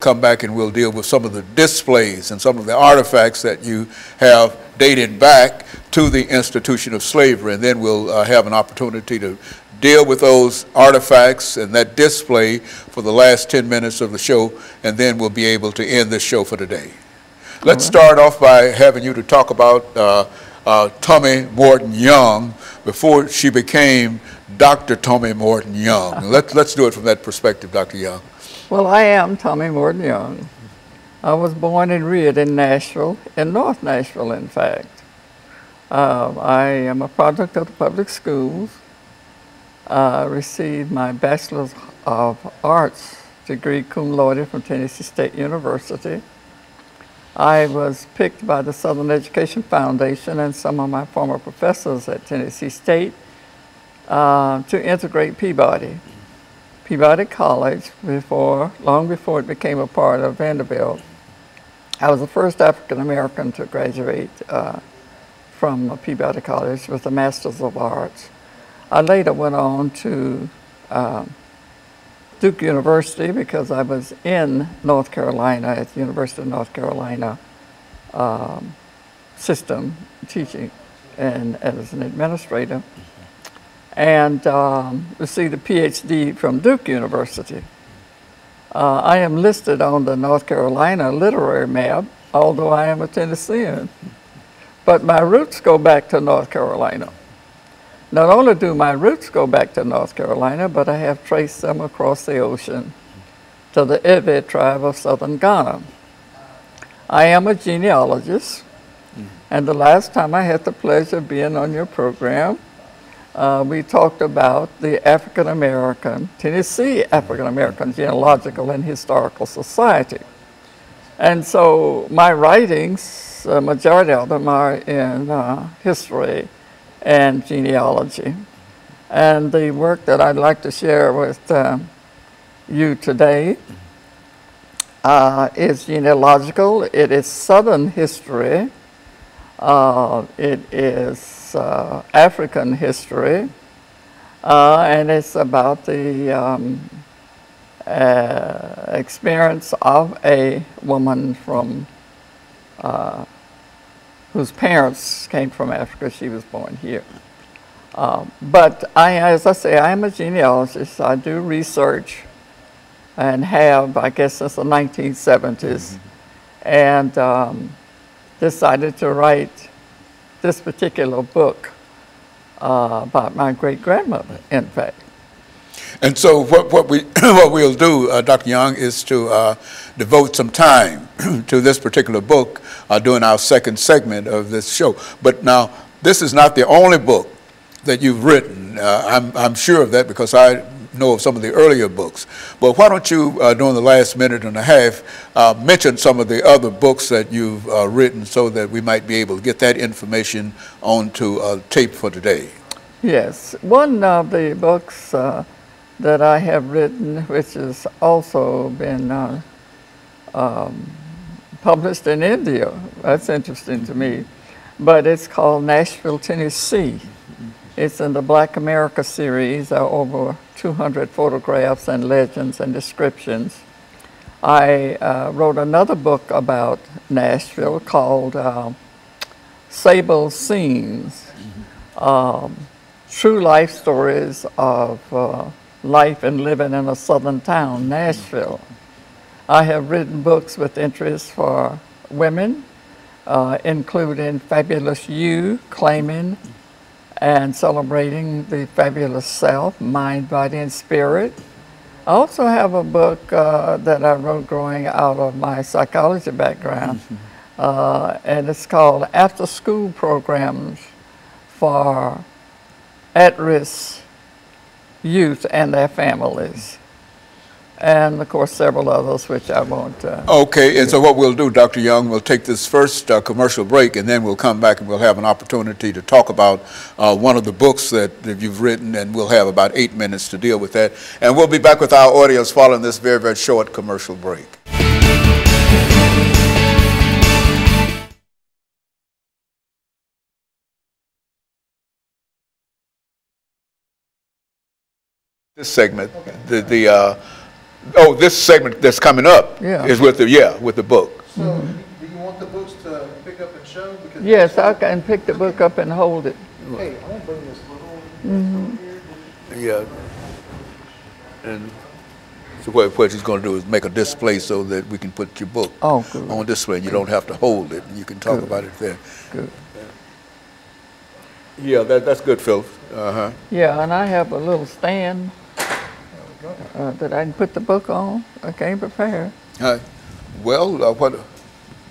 come back and we'll deal with some of the displays and some of the artifacts that you have dated back to the institution of slavery. And then we'll have an opportunity to deal with those artifacts and that display for the last 10 minutes of the show, and then we'll be able to end this show for today. Let's start off by having you to talk about Tommy Morton Young before she became Dr. Tommy Morton Young. Let's do it from that perspective, Dr. Young. Well, I am Tommy Morton Young. I was born and reared in Nashville, in North Nashville, in fact. I am a product of the public schools. Received my Bachelor's of Arts degree cum laude from Tennessee State University. I was picked by the Southern Education Foundation and some of my former professors at Tennessee State to integrate Peabody College long before it became a part of Vanderbilt. I was the first African American to graduate from Peabody College with a Master's of Arts. I later went on to Duke University because I was in North Carolina at the University of North Carolina system teaching and as an administrator, and received a PhD from Duke University. I am listed on the North Carolina literary map, although I am a Tennessean, but my roots go back to North Carolina. Not only do my roots go back to North Carolina, but I have traced them across the ocean to the Ewe tribe of southern Ghana. I am a genealogist, and the last time I had the pleasure of being on your program, we talked about the Tennessee African American Genealogical and Historical Society. And so my writings, majority of them are in history and genealogy. And the work that I'd like to share with you today is genealogical. It is Southern history. It is African history. And it's about the experience of a woman from whose parents came from Africa. She was born here. But as I say, I am a genealogist. I do research and have, I guess, since the 1970s, and decided to write this particular book about my great-grandmother, in fact. And so what we'll do, Dr. Young, is to devote some time to this particular book during our second segment of this show. But now, this is not the only book that you've written. I'm sure of that because I know of some of the earlier books. But why don't you, during the last minute and a half, mention some of the other books that you've written so that we might be able to get that information onto tape for today? Yes. One of the books that I have written, which has also been published in India. That's interesting to me. But it's called Nashville, Tennessee. It's in the Black America series, over 200 photographs and legends and descriptions. I wrote another book about Nashville called Sable Scenes, true life stories of life and living in a southern town, Nashville. I have written books with interest for women, including Fabulous You, Claiming and Celebrating the Fabulous Self, Mind, Body, and Spirit. I also have a book that I wrote growing out of my psychology background, and it's called After School Programs for At-Risk Youth and Their Families. And of course several others which I won't. Okay, and so what we'll do, Dr. Young, we'll take this first commercial break, and then we'll come back and we'll have an opportunity to talk about one of the books that you've written, and we'll have about 8 minutes to deal with that. And we'll be back with our audience following this very, very short commercial break. This segment, the Oh, this segment that's coming up Yeah. is with the book. So, do you want the books to pick up and show? Because Yes, I can pick the book up and hold it. hey, I want to bring this little here. Yeah. And so what he's going to do is make a display so that we can put your book Good. on display. You don't have to hold it. You can talk about it there. Good. Yeah, that's good, Phil. Uh-huh. Yeah, and I have a little stand that I can put the book on. I came prepared. Well, what?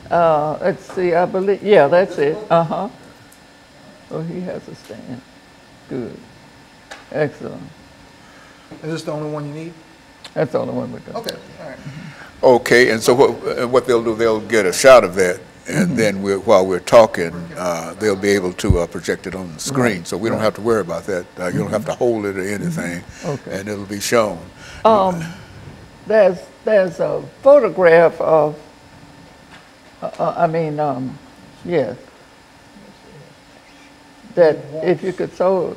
Let's see, I believe, yeah, that's it. Uh-huh. Oh, he has a stand. Good. Excellent. Is this the only one you need? That's the only one we got. Okay, all right. Okay, and so what they'll do, they'll get a shot of that, and then while we're talking, they'll be able to project it on the screen. So we don't have to worry about that. You don't have to hold it or anything, and it'll be shown. There's a photograph of, yes, that if you could show,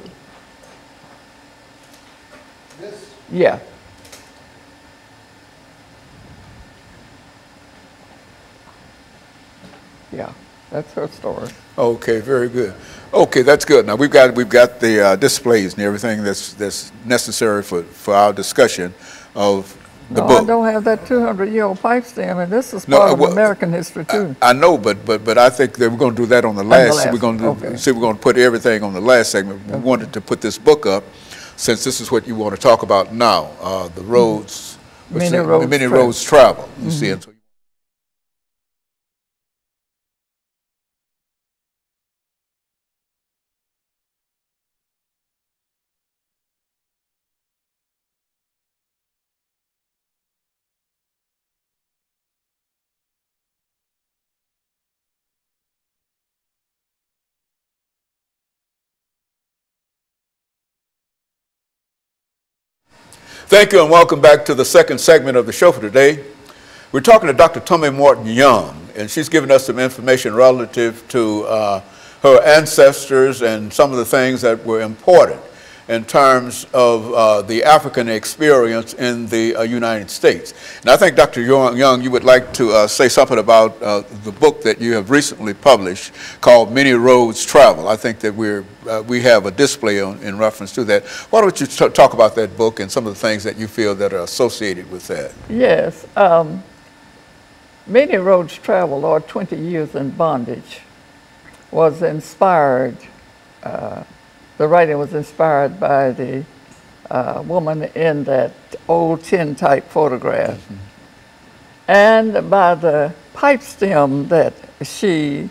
This? yeah. Yeah, that's her story. Okay, very good. Okay, that's good. Now we've got the displays and everything that's necessary for our discussion of the book. I don't have that 200-year-old pipe stem, and this is part of American history too. I know, but I think that we're going to do that on the last. We're going to we're going to put everything on the last segment. We wanted to put this book up, since this is what you want to talk about now. The roads, Many roads travel. You see, and so thank you and welcome back to the second segment of the show for today. We're talking to Dr. TMorton Young, and she's giving us some information relative to her ancestors and some of the things that were important in terms of the African experience in the United States. And I think, Dr. Young, you would like to say something about the book that you have recently published called Many Roads Travel. I think that we have a display in reference to that. Why don't you talk about that book and some of the things that you feel that are associated with that? Yes. Many Roads Travel, or 20 Years in Bondage, was inspired, the writing was inspired by the woman in that old tin-type photograph, and by the pipe stem that she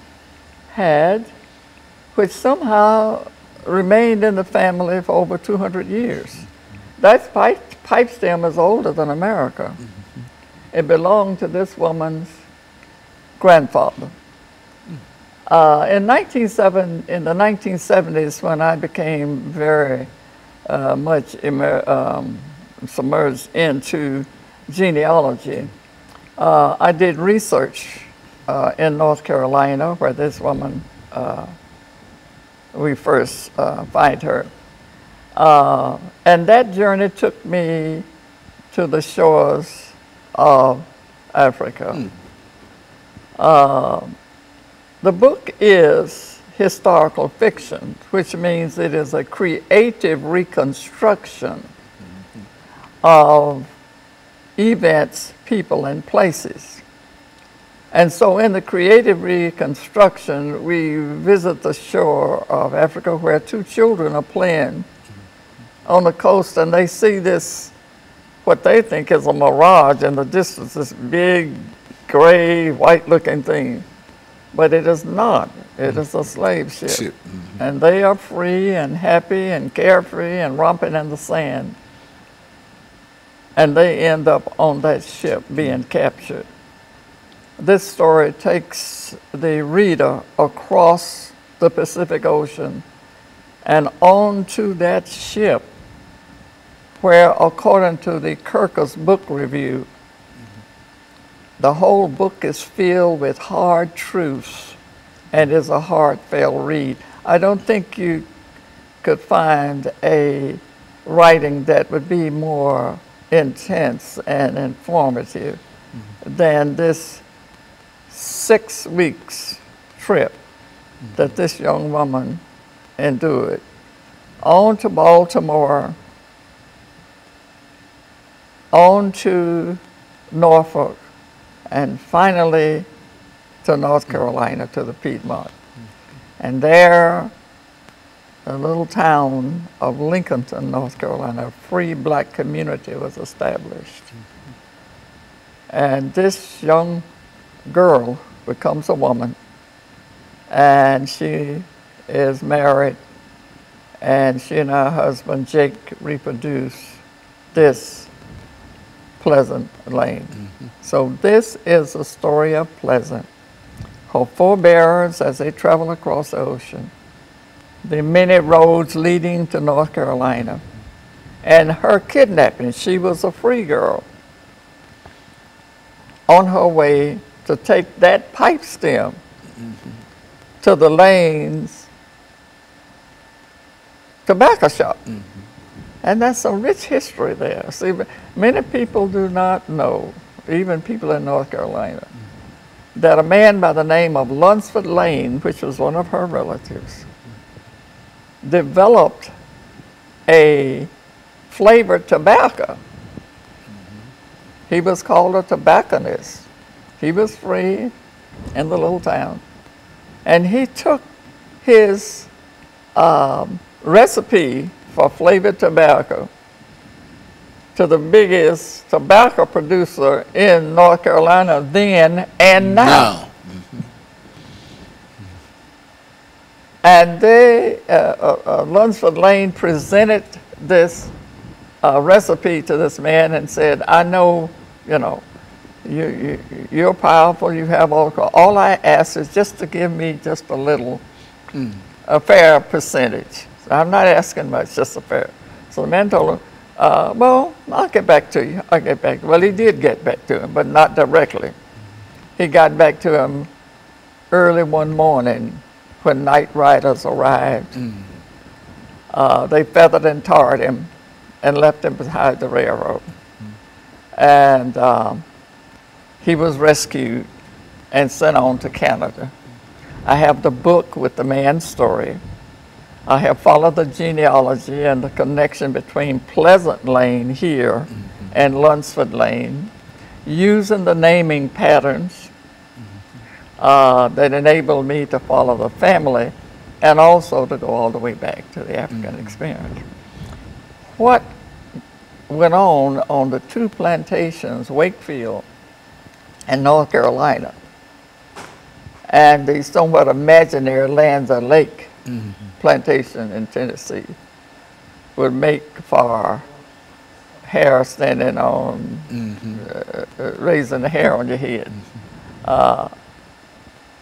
had, which somehow remained in the family for over 200 years. That pipe stem is older than America. It belonged to this woman's grandfather. In the 1970s, when I became very much submerged into genealogy, I did research in North Carolina, where this woman, we first find her. And that journey took me to the shores of Africa. The book is historical fiction, which means it is a creative reconstruction of events, people, and places. And so in the creative reconstruction, we visit the shore of Africa where two children are playing on the coast, and they see this, what they think is a mirage in the distance, this big, gray, white-looking thing. But it is not. It is a slave ship. And they are free and happy and carefree and romping in the sand. And they end up on that ship being captured. This story takes the reader across the Pacific Ocean and onto that ship where, according to the Kirkus Book Review, the whole book is filled with hard truths and is a heartfelt read. I don't think you could find a writing that would be more intense and informative than this 6 weeks trip that this young woman endured on to Baltimore, on to Norfolk, and finally to North Carolina, to the Piedmont. And there, the little town of Lincolnton, North Carolina, a free black community was established. And this young girl becomes a woman, and she is married, and she and her husband, Jake, reproduce this Pleasant Lane. So this is a story of Pleasant. Her forebears as they travel across the ocean, the many roads leading to North Carolina, and her kidnapping. She was a free girl on her way to take that pipe stem to the Lane's tobacco shop. And that's a rich history there. See, many people do not know, even people in North Carolina, that a man by the name of Lunsford Lane, which was one of her relatives, developed a flavored tobacco. He was called a tobacconist. He was free in the little town. And he took his recipe for flavored tobacco to the biggest tobacco producer in North Carolina then and now. And they, Lunsford Lane presented this recipe to this man and said, I know, you know, you're powerful, you have all I ask is just to give me just a little, a fair percentage. So I'm not asking much, just a fair. So the man told him, well, I'll get back to you, I'll get back. Well, he did get back to him, but not directly. He got back to him early one morning when night riders arrived. They feathered and tarred him and left him beside the railroad. And he was rescued and sent on to Canada. I have the book with the man's story. I have followed the genealogy and the connection between Pleasant Lane here and Lunsford Lane, using the naming patterns that enabled me to follow the family and also to go all the way back to the African experience. What went on the two plantations, Wakefield and North Carolina, and the somewhat imaginary Lanza Lake plantation in Tennessee, would make for hair standing on, raising the hair on your head.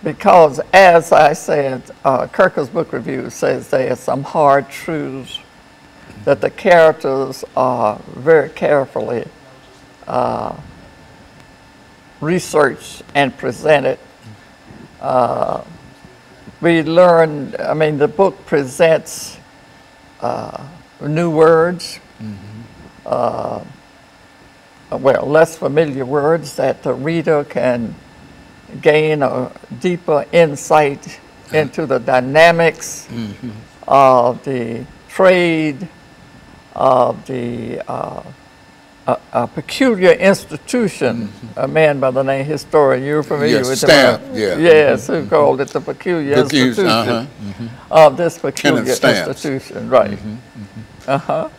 Because as I said, Kirker's book review says there are some hard truths that the characters are very carefully researched and presented. We learned, I mean, the book presents new words, well, less familiar words that the reader can gain a deeper insight into the dynamics of the trade, of the a peculiar institution, a man by the name historian, you're familiar with Stamp, him? Yes, who called it the peculiar institution of this peculiar institution, right.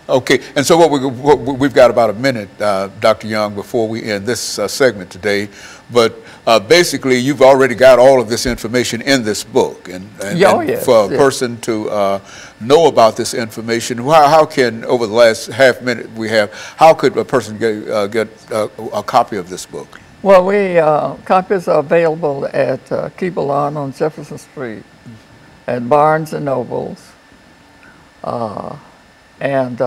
Okay, and so we've got about a minute, Dr. Young, before we end this segment today, but basically you've already got all of this information in this book, and for a person to know about this information, how can, over the last half minute we have, how could a person get a copy of this book? Well, copies are available at Keebelon on Jefferson Street, at Barnes and Nobles, and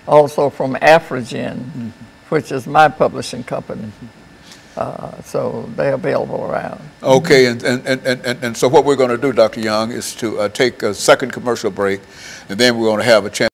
also from Afrogen, which is my publishing company. So they're available around. Okay, and so what we're going to do, Dr. Young, is to take a second commercial break, and then we're going to have a chance